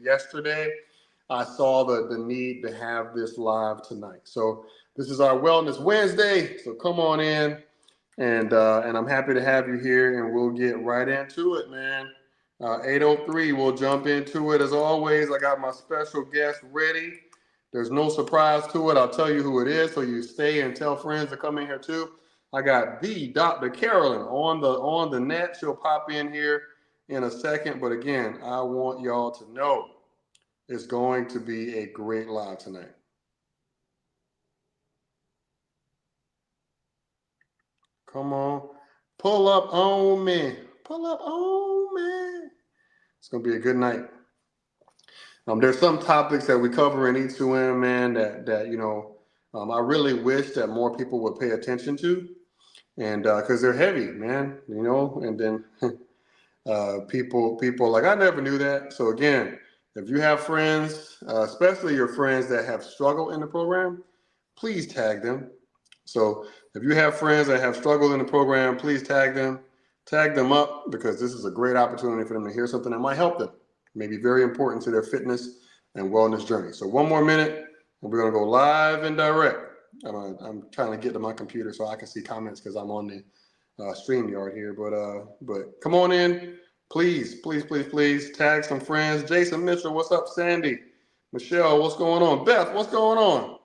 yesterday, I saw the need to have this live tonight. So this is our Wellness Wednesday. So come on in, and I'm happy to have you here, and we'll get right into it, man. 8:03, we'll jump into it. As always, I got my special guest ready. There's no surprise to it. I'll tell you who it is, so you stay and tell friends to come in here too. I got the Dr. Carolyn on the net. She'll pop in here in a second, but again, I want y'all to know it's going to be a great live tonight. Come on, pull up on me. Pull up on me. It's gonna be a good night. There's some topics that we cover in E2M, man, that I really wish that more people would pay attention to, and because they're heavy, man, and then people like, I never knew that. So again, if you have friends, especially your friends that have struggled in the program, please tag them. So if you have friends that have struggled in the program, please tag them up, because this is a great opportunity for them to hear something that might help them, maybe very important to their fitness and wellness journey. So one more minute, and we're gonna go live and direct. I'm trying to get to my computer so I can see comments, because I'm on the StreamYard here. But come on in, please tag some friends. Jason Mitchell, what's up? Sandy, Michelle, what's going on? Beth, what's going on?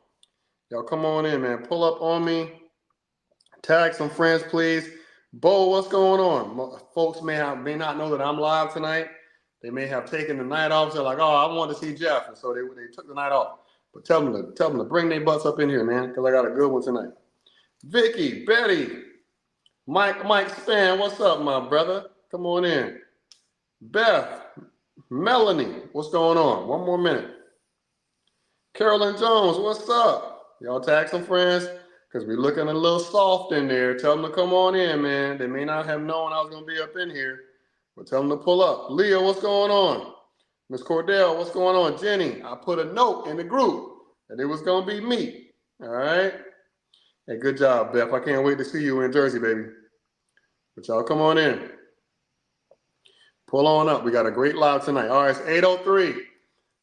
Y'all come on in, man. Pull up on me. Tag some friends, please. Bo, what's going on? Folks may not know that I'm live tonight. They may have taken the night off. They're like, oh, I want to see Jeff, and so they took the night off. But tell them to bring their butts up in here, man, because I got a good one tonight. Vicky, Betty, Mike Span, what's up, my brother? Come on in. Beth, Melanie, what's going on? One more minute. Carolyn Jones, what's up? Y'all tag some friends, because we're looking a little soft in there. Tell them to come on in, man. They may not have known I was going to be up in here, but tell them to pull up. Leah, what's going on? Miss Cordell, what's going on? Jenny, I put a note in the group that it was going to be me. All right? Hey, good job, Beth. I can't wait to see you in Jersey, baby. But y'all come on in. Pull on up. We got a great live tonight. All right, it's 8:03.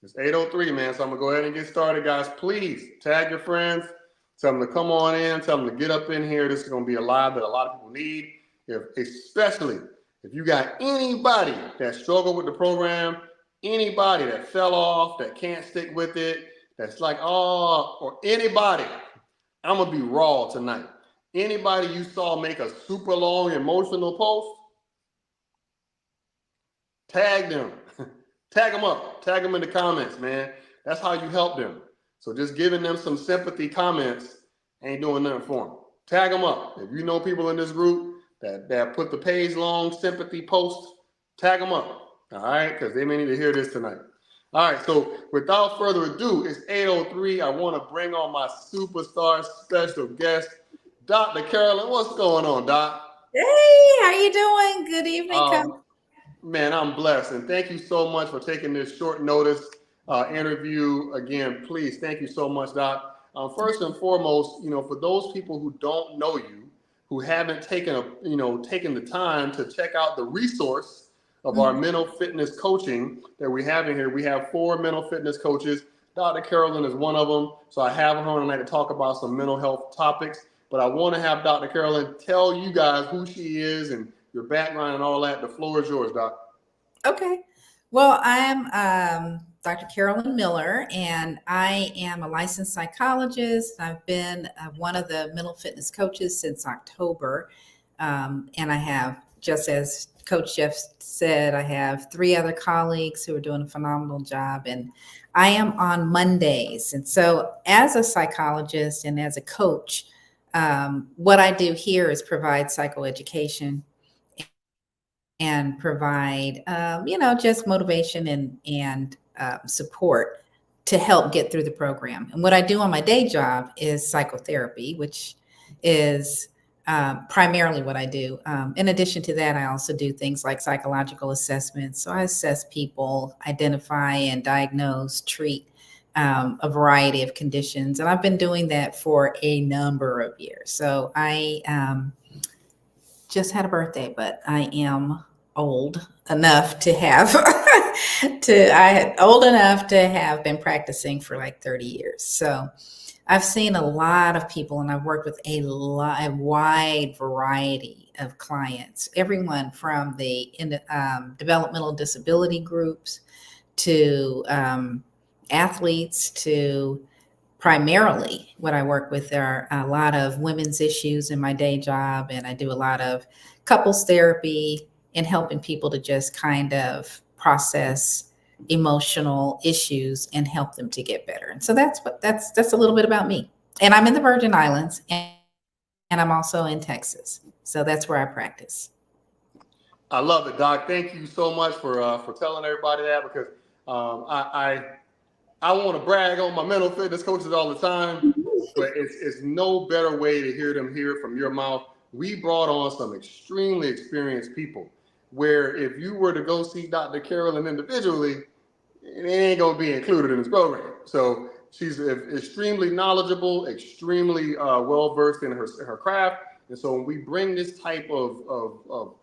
It's 8:03, man. So I'm going to go ahead and get started, guys. Please tag your friends. Tell them to come on in. Tell them to get up in here. This is going to be a live that a lot of people need, especially if you got anybody that struggled with the program, anybody that fell off, that can't stick with it, that's like, oh, or anybody. I'm going to be raw tonight. Anybody you saw make a super long emotional post, tag them. Tag them up. Tag them in the comments, man. That's how you help them. So just giving them some sympathy comments ain't doing nothing for them. Tag them up. If you know people in this group that put the page-long sympathy post, tag them up, all right? Because they may need to hear this tonight. All right, so without further ado, it's 8:03. I want to bring on my superstar special guest, Dr. Carolyn. What's going on, Doc? Hey, how you doing? Good evening. Man, I'm blessed, and thank you so much for taking this short notice interview. Again, please, thank you so much, Doc. First and foremost, for those people who don't know you, who haven't taken the time to check out the resource of our mental fitness coaching that we have in here. We have 4 mental fitness coaches. Dr. Carolyn is one of them. So I have her on tonight to talk about some mental health topics. But I want to have Dr. Carolyn tell you guys who she is and your background and all that. The floor is yours, Doc. Okay. Well, I am Dr. Carolyn Miller, and I am a licensed psychologist. I've been one of the mental fitness coaches since October. And I have, just as Coach Jeff said, I have 3 other colleagues who are doing a phenomenal job, and I am on Mondays. And so as a psychologist and as a coach, what I do here is provide psychoeducation and provide, just motivation and support to help get through the program. And what I do on my day job is psychotherapy, which is primarily what I do. In addition to that, I also do things like psychological assessments. So I assess people, identify and diagnose, treat a variety of conditions. And I've been doing that for a number of years. So I just had a birthday, but I am old enough to have I had old enough to have been practicing for like 30 years. So I've seen a lot of people and I've worked with a wide variety of clients, everyone from developmental disability groups to athletes to primarily what I work with are a lot of women's issues in my day job. And I do a lot of couples therapy and helping people to just kind of process emotional issues and help them to get better. And so that's a little bit about me. And I'm in the Virgin Islands and I'm also in Texas. So that's where I practice. I love it, Doc. Thank you so much for telling everybody that, because I want to brag on my mental fitness coaches all the time, but it's no better way to hear them hear it from your mouth. We brought on some extremely experienced people where if you were to go see Dr. Carolyn individually, it ain't going to be included in this program. So she's extremely knowledgeable, extremely well-versed in her craft. And so when we bring this type of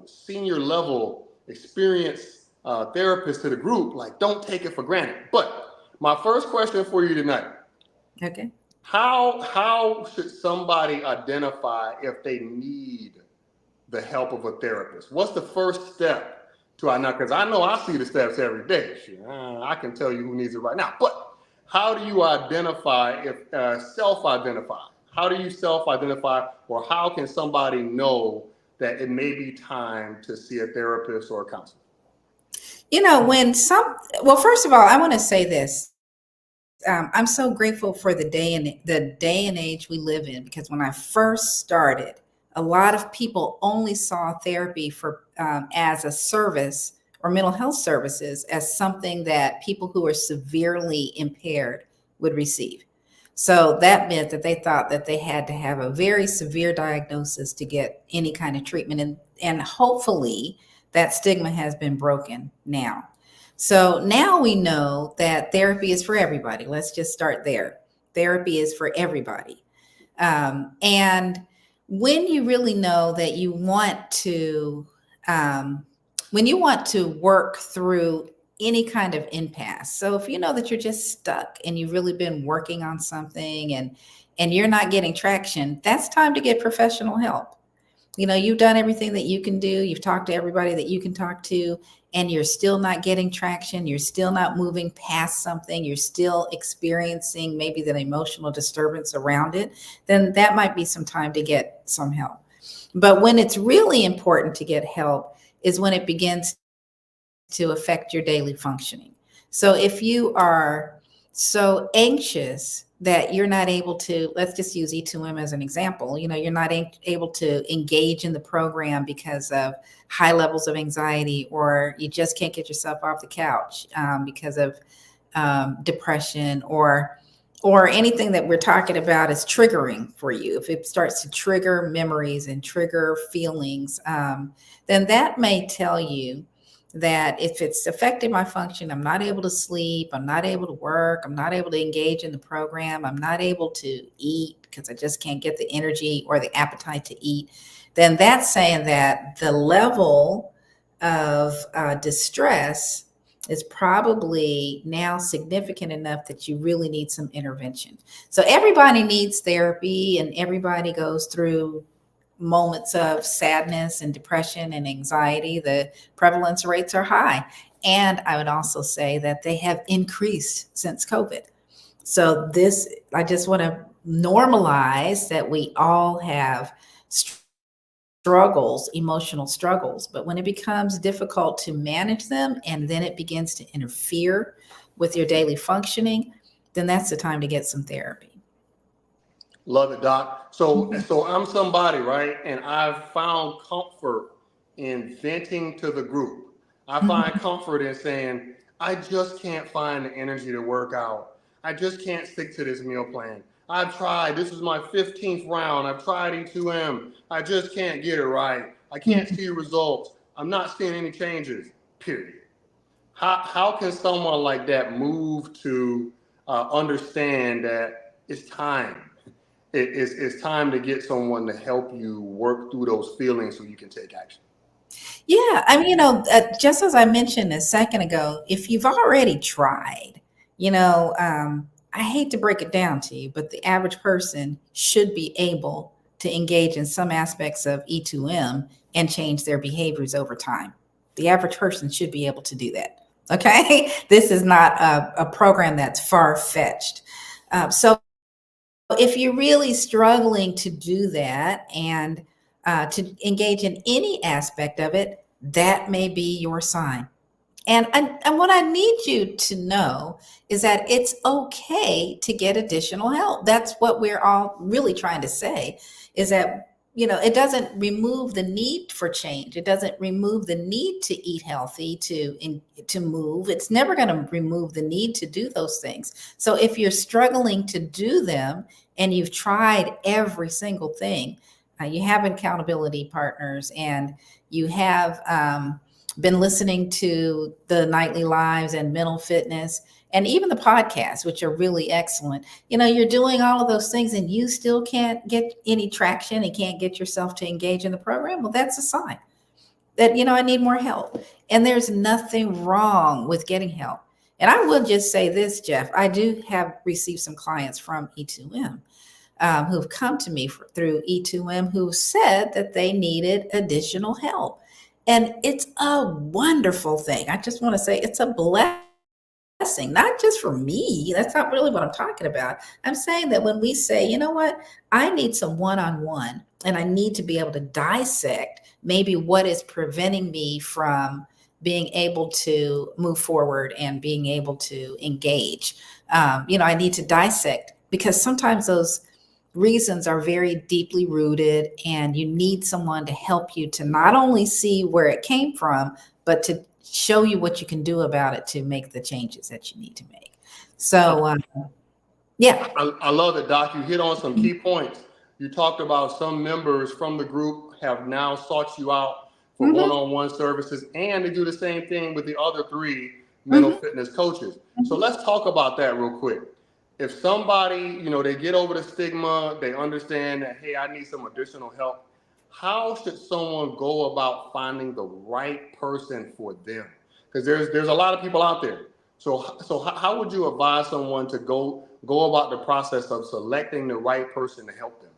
senior level experience therapist to the group, like, don't take it for granted. But my first question for you tonight: Okay. how should somebody identify if they need the help of a therapist? What's the first step to I know? Because I know I see the steps every day. I can tell you who needs it right now. But how do you identify if self-identify? How do you self-identify, or how can somebody know that it may be time to see a therapist or a counselor? Well, first of all, I want to say this. I'm so grateful for the day and age we live in, because when I first started, a lot of people only saw therapy for as a service, or mental health services as something that people who are severely impaired would receive. So that meant that they thought that they had to have a very severe diagnosis to get any kind of treatment. And hopefully that stigma has been broken now. So now we know that therapy is for everybody. Let's just start there. Therapy is for everybody. And when you really know that when you want to work through any kind of impasse. So if you know that you're just stuck and you've really been working on something and you're not getting traction, that's time to get professional help. You've done everything that you can do. You've talked to everybody that you can talk to, and you're still not getting traction. You're still not moving past something. You're still experiencing maybe the emotional disturbance around it. Then that might be some time to get some help. But when it's really important to get help is when it begins to affect your daily functioning. So if you are so anxious that you're not able to, let's just use E2M as an example, you're not able to engage in the program because of high levels of anxiety, or you just can't get yourself off the couch because of depression, or anything that we're talking about is triggering for you. If it starts to trigger memories and trigger feelings, then that may tell you that if it's affecting my function, I'm not able to sleep, I'm not able to work, I'm not able to engage in the program, I'm not able to eat because I just can't get the energy or the appetite to eat, then that's saying that the level of distress is probably now significant enough that you really need some intervention. So everybody needs therapy, and everybody goes through moments of sadness and depression and anxiety. The prevalence rates are high. And I would also say that they have increased since COVID. So I just want to normalize that we all have struggles, emotional struggles, but when it becomes difficult to manage them and then it begins to interfere with your daily functioning, then that's the time to get some therapy. Love it, Doc. So I'm somebody, right? And I've found comfort in venting to the group. I find comfort in saying, I just can't find the energy to work out. I just can't stick to this meal plan. I've tried. This is my 15th round. I've tried E2M. I just can't get it right. I can't see results. I'm not seeing any changes, period. How can someone like that move to understand that it's time? It's time to get someone to help you work through those feelings so you can take action. Yeah, I mean, just as I mentioned a second ago, if you've already tried, I hate to break it down to you, but the average person should be able to engage in some aspects of E2M and change their behaviors over time. The average person should be able to do that. Okay, this is not a program that's far fetched. So if you're really struggling to do that and to engage in any aspect of it, that may be your sign. And what I need you to know is that it's okay to get additional help. That's what we're all really trying to say, is that it doesn't remove the need for change. It doesn't remove the need to eat healthy, to move. It's never going to remove the need to do those things. So if you're struggling to do them and you've tried every single thing, you have accountability partners, and you have been listening to the nightly lives and mental fitness and even the podcasts, which are really excellent. You're doing all of those things and you still can't get any traction and can't get yourself to engage in the program. Well, that's a sign that, I need more help. And there's nothing wrong with getting help. And I will just say this, Jeff, I do have received some clients from E2M who've come to me through E2M who said that they needed additional help. And it's a wonderful thing. I just want to say it's a blessing, not just for me. That's not really what I'm talking about. I'm saying that when we say, you know what, I need some one-on-one and I need to be able to dissect maybe what is preventing me from being able to move forward and being able to engage. I need to dissect, because sometimes those reasons are very deeply rooted, and you need someone to help you to not only see where it came from, but to show you what you can do about it to make the changes that you need to make. So, yeah. I love it, Doc. You hit on some key points. You talked about some members from the group have now sought you out for one-on-one services, and they do the same thing with the other three mental fitness coaches. So let's talk about that real quick. If somebody, they get over the stigma, they understand that, hey, I need some additional help, how should someone go about finding the right person for them? Because there's a lot of people out there. So how would you advise someone to go about the process of selecting the right person to help them?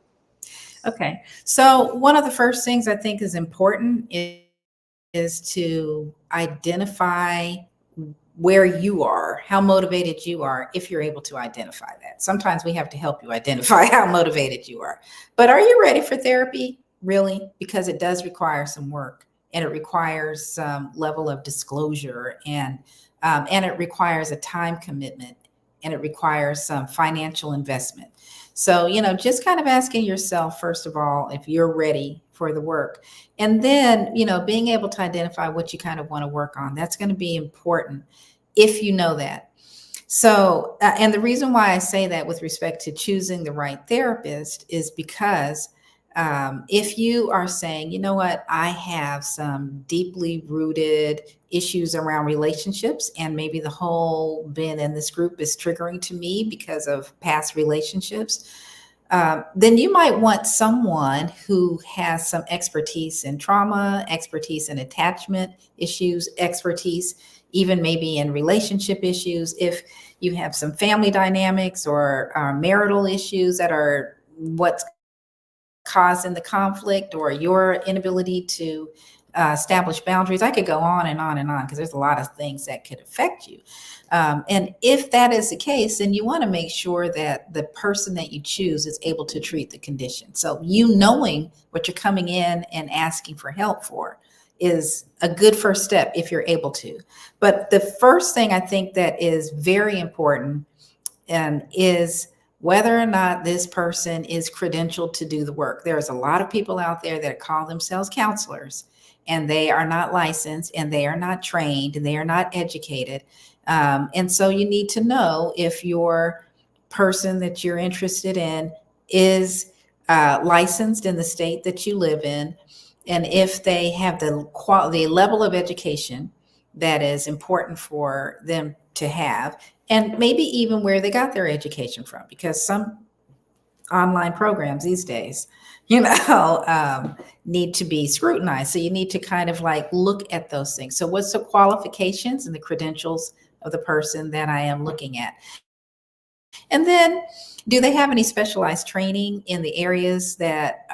Okay. So one of the first things I think is important is to identify where you are, how motivated you are, if you're able to identify that. Sometimes we have to help you identify how motivated you are. But are you ready for therapy? Really? Because it does require some work, and it requires some level of disclosure, and it requires a time commitment, and it requires some financial investment. So, just kind of asking yourself, first of all, if you're ready for the work. And then, being able to identify what you kind of want to work on. That's going to be important if you know that. So, and the reason why I say that with respect to choosing the right therapist is because if you are saying, you know what, I have some deeply rooted issues around relationships, and maybe the whole being in this group is triggering to me because of past relationships, then you might want someone who has some expertise in trauma, expertise in attachment issues, expertise even maybe in relationship issues. If you have some family dynamics or marital issues that are what's causing the conflict, or your inability to establish boundaries. I could go on and on and on, because there's a lot of things that could affect you. And if that is the case, then you want to make sure that the person that you choose is able to treat the condition. So knowing what you're coming in and asking for help for is a good first step if you're able to. But the first thing I think that is very important is whether or not this person is credentialed to do the work. There's a lot of people out there that call themselves counselors, and they are not licensed, and they are not trained, and they are not educated. And so you need to know if your person that you're interested in is licensed in the state that you live in, and if they have the level of education that is important for them to have, and maybe even where they got their education from, because some online programs these days, need to be scrutinized. So you need to kind of like look at those things. So what's the qualifications and the credentials of the person that I am looking at? And then, do they have any specialized training in the areas that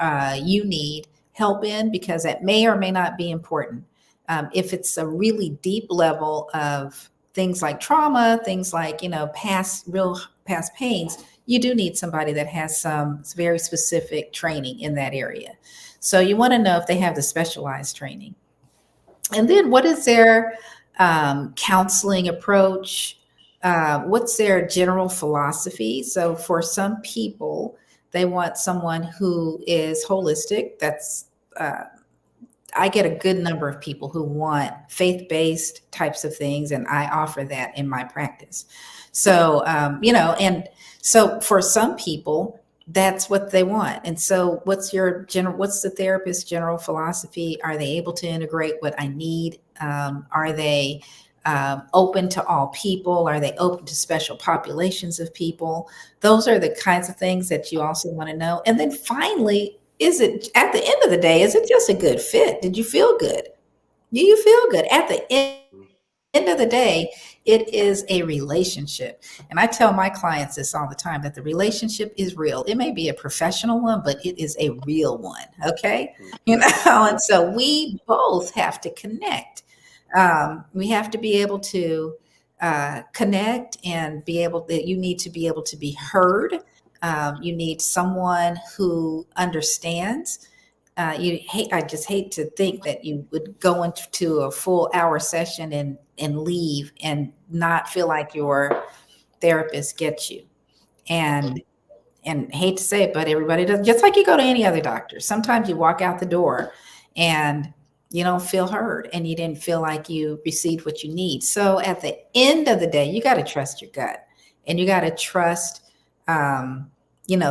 you need help in? Because that may or may not be important. If it's a really deep level of things like trauma, things like, real past pains, you do need somebody that has some very specific training in that area. So you want to know if they have the specialized training. And then what is their counseling approach? What's their general philosophy? So for some people, they want someone who is holistic. I get a good number of people who want faith-based types of things, and I offer that in my practice. So, and so for some people, that's what they want. And so what's the therapist's general philosophy? Are they able to integrate what I need? Are they open to all people? Are they open to special populations of people? Those are the kinds of things that you also want to know. And then finally, is it, at the end of the day, is it just a good fit? Did you feel good? Do you feel good? At the end of the day, it is a relationship. And I tell my clients this all the time, that the relationship is real. It may be a professional one, but it is a real one. Okay. And so we both have to connect. We have to be able to connect and you need to be able to be heard. You need someone who understands. I just hate to think that you would go into a full hour session and leave and not feel like your therapist gets you. And hate to say it, but everybody does. Just like you go to any other doctor. Sometimes you walk out the door and you don't feel heard and you didn't feel like you received what you need. So at the end of the day, you got to trust your gut and you got to trust,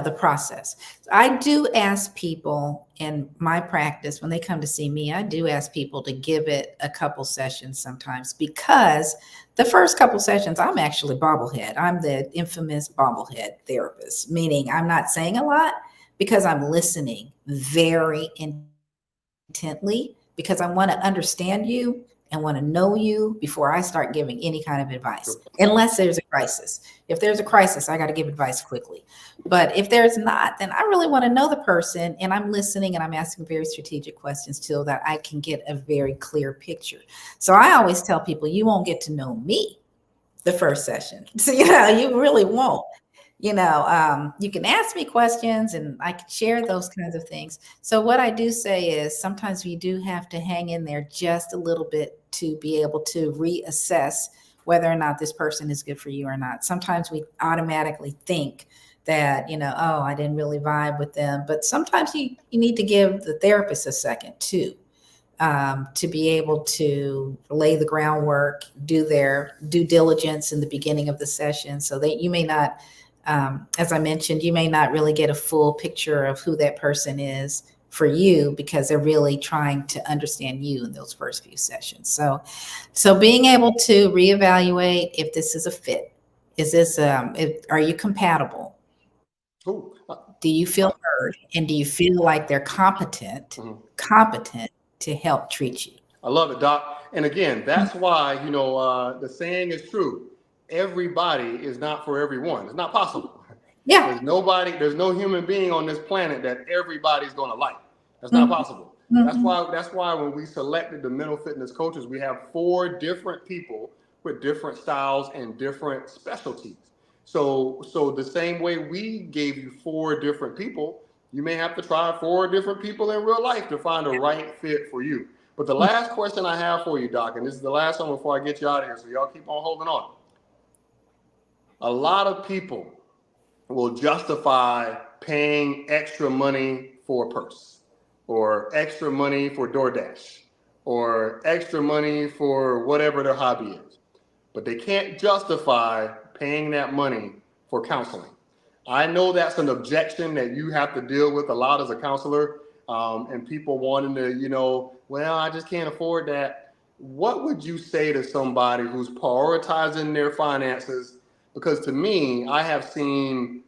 the process. I do ask people in my practice, when they come to see me, I do ask people to give it a couple sessions sometimes, because the first couple sessions, I'm actually bobblehead. I'm the infamous bobblehead therapist, meaning I'm not saying a lot because I'm listening very intently, because I want to understand you and want to know you before I start giving any kind of advice, unless there's a crisis. If there's a crisis, I got to give advice quickly. But if there's not, then I really want to know the person, and I'm listening and I'm asking very strategic questions till that I can get a very clear picture. So I always tell people, you won't get to know me the first session. So, you really won't. You can ask me questions and I can share those kinds of things. So what I do say is sometimes we do have to hang in there just a little bit to be able to reassess whether or not this person is good for you or not. Sometimes we automatically think that, oh, I didn't really vibe with them. But sometimes you need to give the therapist a second too, to be able to lay the groundwork, do their due diligence in the beginning of the session, so that you may not, as I mentioned, you may not really get a full picture of who that person is for you, because they're really trying to understand you in those first few sessions. So being able to reevaluate if this is a fit, are you compatible? Ooh. Do you feel heard? And do you feel like they're competent to help treat you? I love it, Doc. And again, that's why, the saying is true. Everybody is not for everyone. It's not possible. Yeah. There's no human being on this planet that everybody's going to like. That's not possible. That's why when we selected the mental fitness coaches, we have 4 different people with different styles and different specialties. So the same way we gave you 4 different people, you may have to try 4 different people in real life to find the right fit for you. But the last question I have for you, Doc, and this is the last one before I get you out of here, so y'all keep on holding on. A lot of people will justify paying extra money for a purse, or extra money for DoorDash, or extra money for whatever their hobby is. But they can't justify paying that money for counseling. I know that's an objection that you have to deal with a lot as a counselor, and people wanting to, well, I just can't afford that. What would you say to somebody who's prioritizing their finances? Because to me, I have seen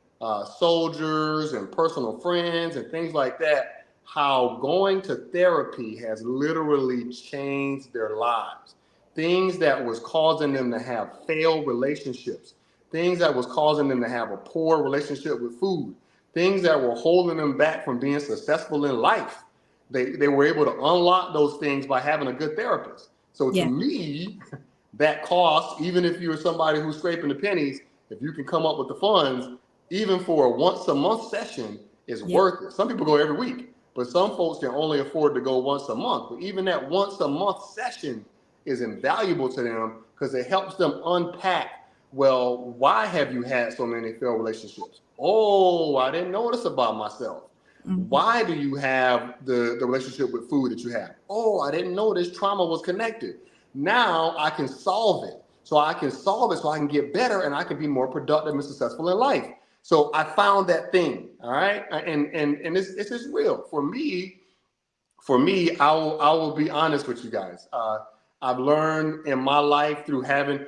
soldiers and personal friends and things like that, how going to therapy has literally changed their lives. Things that was causing them to have failed relationships, things that was causing them to have a poor relationship with food, things that were holding them back from being successful in life. They were able to unlock those things by having a good therapist. So to Yeah. me, that cost, even if you're somebody who's scraping the pennies, if you can come up with the funds, even for a once a month session, is Yep. worth it. Some people go every week, but some folks can only afford to go once a month. But even that once a month session is invaluable to them because it helps them unpack, well, why have you had so many failed relationships? Oh, I didn't know this about myself. Mm-hmm. Why do you have the relationship with food that you have? Oh, I didn't know this trauma was connected. Now I can solve it. So I can solve it so I can get better and I can be more productive and successful in life. So I found that thing. All right. And it's just real. For me, I will be honest with you guys. I've learned in my life through having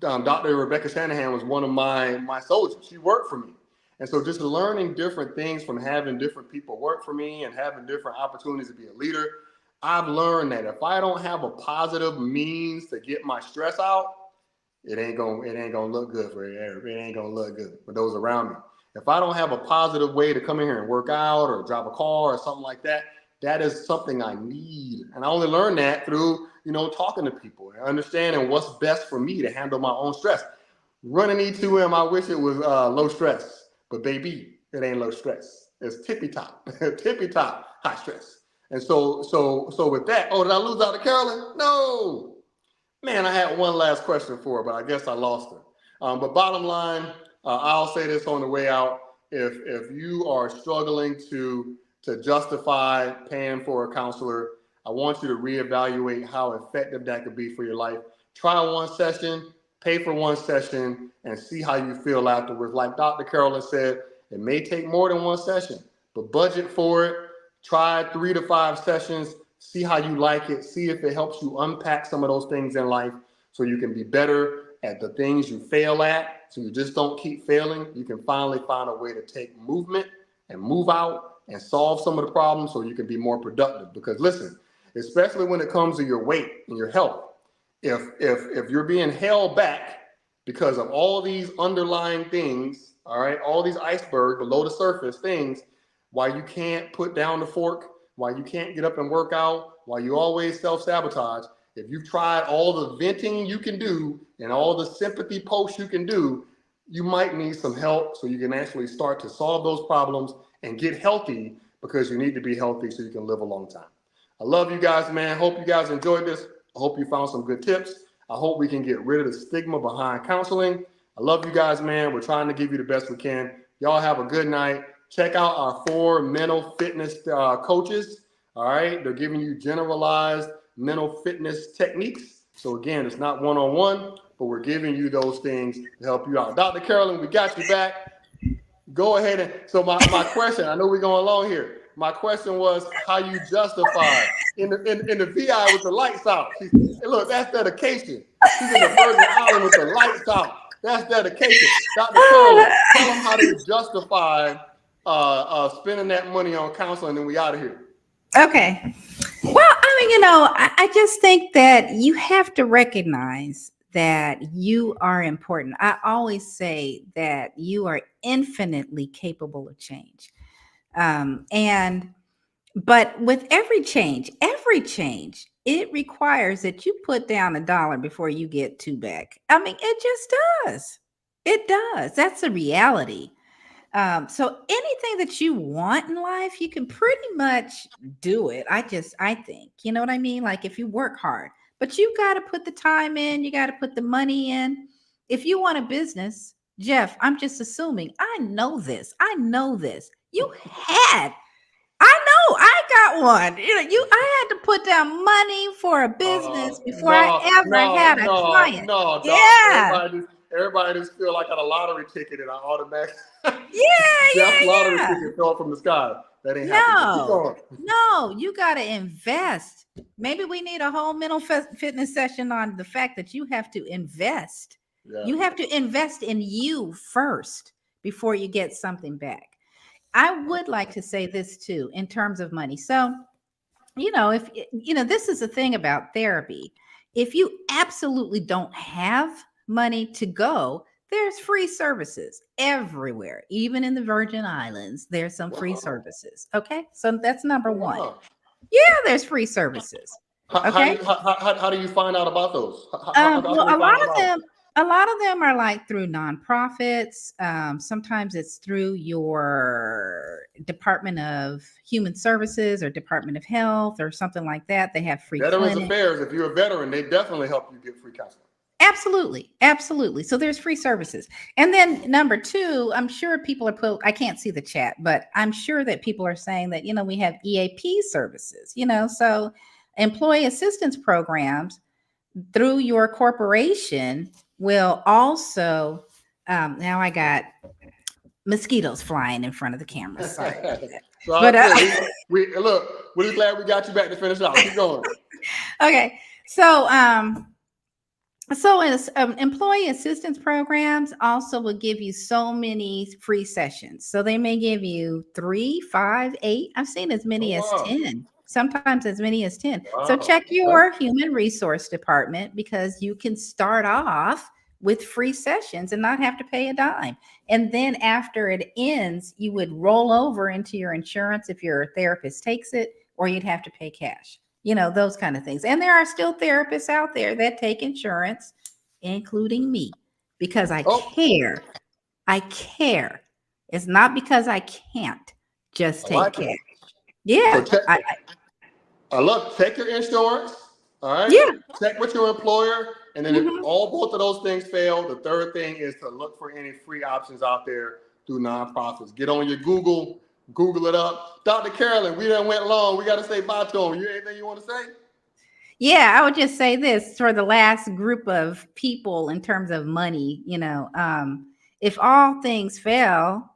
Dr. Rebecca Shanahan was one of my soldiers. She worked for me. And so just learning different things from having different people work for me and having different opportunities to be a leader, I've learned that if I don't have a positive means to get my stress out, it ain't gonna look good for you. It ain't gonna look good for those around me. If I don't have a positive way to come in here and work out or drive a car or something like that, that is something I need. And I only learned that through, talking to people and understanding what's best for me to handle my own stress. Running E2M, I wish it was low stress, but baby, it ain't low stress. It's tippy top, tippy top high stress. And so with that, oh, did I lose out to Carolyn? No, man, I had one last question for her, but I guess I lost her. But bottom line, I'll say this on the way out: if you are struggling to justify paying for a counselor, I want you to reevaluate how effective that could be for your life. Try one session, pay for one session, and see how you feel afterwards. Like Dr. Carolyn said, it may take more than one session, but budget for it. Try 3 to 5 sessions. See how you like it. See if it helps you unpack some of those things in life so you can be better at the things you fail at. So you just don't keep failing. You can finally find a way to take movement and move out and solve some of the problems so you can be more productive. Because listen, especially when it comes to your weight and your health, if you're being held back because of all these underlying things, all right, all these icebergs below the surface things, why you can't put down the fork, why you can't get up and work out, why you always self-sabotage, if you've tried all the venting you can do and all the sympathy posts you can do, you might need some help so you can actually start to solve those problems and get healthy because you need to be healthy so you can live a long time. I love you guys, man. Hope you guys enjoyed this. I hope you found some good tips. I hope we can get rid of the stigma behind counseling. I love you guys, man. We're trying to give you the best we can. Y'all have a good night. Check out our 4 mental fitness coaches. All right. They're giving you generalized mental fitness techniques. So again, it's not one-on-one, but we're giving you those things to help you out. Dr. Carolyn, we got you back. Go ahead and so my question, I know we're going along here. My question was how you justify in the VI with the lights out. Look, that's dedication. She's in the Virgin Island with the lights out. That's dedication. Dr. Carolyn, tell them how they justify spending that money on counseling, and we out of here. Okay. Well, I mean, I just think that you have to recognize that you are important. I always say that you are infinitely capable of change. And but with every change, it requires that you put down $1 before you get 2 back. I mean, it just does. It does. That's a reality. So anything that you want in life, you can pretty much do it. I think, you know what I mean? Like if you work hard, but you got to put the time in, you got to put the money in. If you want a business, Jeff, I'm just assuming I know this. I know this. You had I know I got one. I had to put down money for a business before I No, ever no, had a no, client. no, Doc. Yeah. Everybody just feel like I got a lottery ticket and I automatically Yeah, Jeff lottery yeah, yeah. ticket fell from the sky. That ain't happened. But keep No, going. no, you got to invest. Maybe we need a whole mental fitness session on the fact that you have to invest. Yeah. You have to invest in you first before you get something back. I would like to say this too, in terms of money. So, if this is the thing about therapy. If you absolutely don't have money to go, there's free services everywhere. Even in the Virgin Islands, there's some free services. Okay. So that's number one. Wow. Yeah, there's free services. Okay. How do you find out about those? Well, a lot of them are like through nonprofits. Sometimes it's through your Department of Human Services or Department of Health or something like that. They have free Veterans clinics. Affairs. If you're a veteran, they definitely help you get free counseling. Absolutely. So there's free services. And then number two, I'm sure people are I can't see the chat, but I'm sure that people are saying that, we have EAP services, so employee assistance programs through your corporation will also, now I got mosquitoes flying in front of the camera. Sorry about that. So but we're glad we got you back to finish out. Keep going. Okay. So, employee assistance programs also will give you so many free sessions. So they may give you 3, 5, 8. I've seen as many as 10. Sometimes as many as 10. Wow. So check your human resource department, because you can start off with free sessions and not have to pay a dime. And then after it ends, you would roll over into your insurance if your therapist takes it, or you'd have to pay cash. Those kind of things. And there are still therapists out there that take insurance, including me, because I care. I care. It's not because I can't just take cash. Yeah. So take your insurance. All right. Yeah. Check with your employer. And then if both of those things fail, the third thing is to look for any free options out there through nonprofits. Get on your Google it up. Dr. Carolyn, we done went long. We got to say bye to them. Anything you want to say? Yeah, I would just say this for the last group of people in terms of money, if all things fail,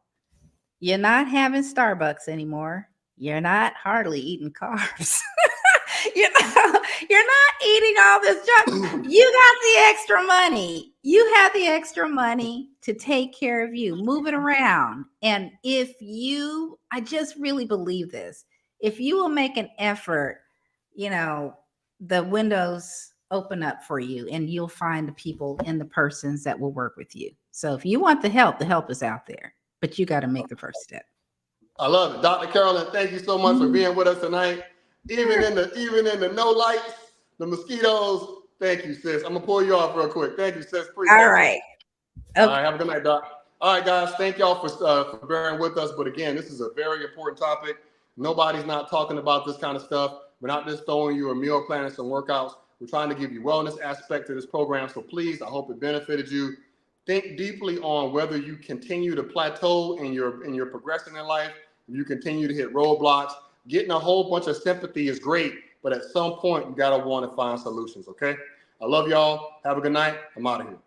you're not having Starbucks anymore. You're not hardly eating carbs. You're not eating all this junk. You got the extra money. You have the extra money to take care of you. Move it around. And I just really believe this. If you will make an effort, the windows open up for you, and you'll find the people and the persons that will work with you. So if you want the help is out there, but you got to make the first step. I love it. Dr. Carolyn, thank you so much for being with us tonight. Even in the no lights, the mosquitoes. Thank you, sis. I'm gonna pull you off real quick. Thank you, sis. Appreciate All right. Okay. All right. Have a good night, Doc. All right, guys. Thank y'all for bearing with us. But again, this is a very important topic. Nobody's not talking about this kind of stuff. We're not just throwing you a meal plan and some workouts. We're trying to give you wellness aspect to this program. So please, I hope it benefited you. Think deeply on whether you continue to plateau in your progression in life. If you continue to hit roadblocks. Getting a whole bunch of sympathy is great, but at some point, you got to want to find solutions, okay? I love y'all. Have a good night. I'm out of here.